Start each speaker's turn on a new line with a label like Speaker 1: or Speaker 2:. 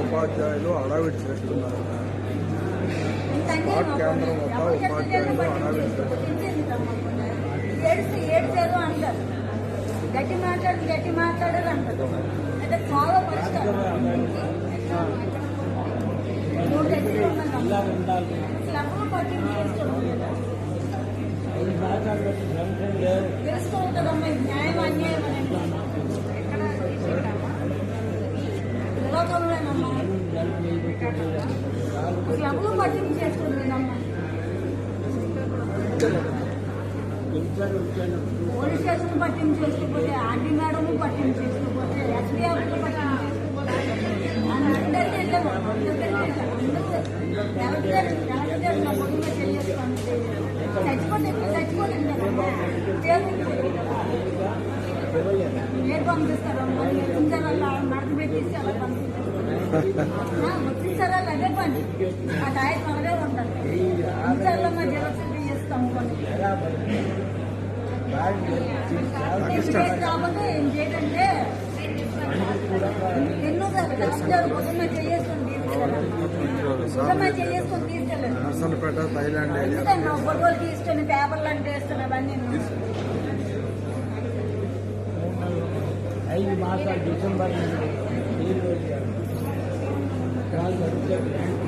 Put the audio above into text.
Speaker 1: ఉపాధ్యాయులు అడావిడి చేస్తున్నారు. కేంద్రం వద్ద ఉపాధ్యాయులు అడావిడి
Speaker 2: ఏడ్చారు అంటారు, గట్టి మాట్లాడారు అంటారు. అయితే చాలా పరిష్కారం 3 దగ్గర ఉన్నప్పుడు తెలుస్తూ ఉంటుందమ్మా న్యాయం అన్యాయం అని లోకంలోనమ్మా క్లబ్లు పట్టింపు చేసుకుంటుందమ్మా. పోలీస్ స్టేషన్ పట్టింపు చేసుకోకపోతే, ఆర్డీ మేడం పట్టింపు చేసుకోకపోతే, ఎస్పీ ఆఫీస్ పట్టింపు చేసుకోకపోతే అందరికీ వెళ్ళాము. నా పొద్దున్న చెల్లేసుకుంటే చచ్చిపోలేదు కదమ్మా. ఏం పంపిస్తారమ్మా? వచ్చించారా మడత పెట్టేసి అలా పంపిస్తారు. వచ్చించారా అదే పని ఆ టైం అలాగే ఉంటారు. ఇంచాలమ్మా జలసీ చేస్తాము కొన్ని రాబోతే ఏం చేయకంటే ఎన్నో పొద్దున్న చేసుకొని తీసుకెళ్ళాను. ఫోటోలు తీసుకొని పేపర్లు అంటే వేస్తాను. అవన్నీ
Speaker 3: 5 మాసాలు డిసెంబర్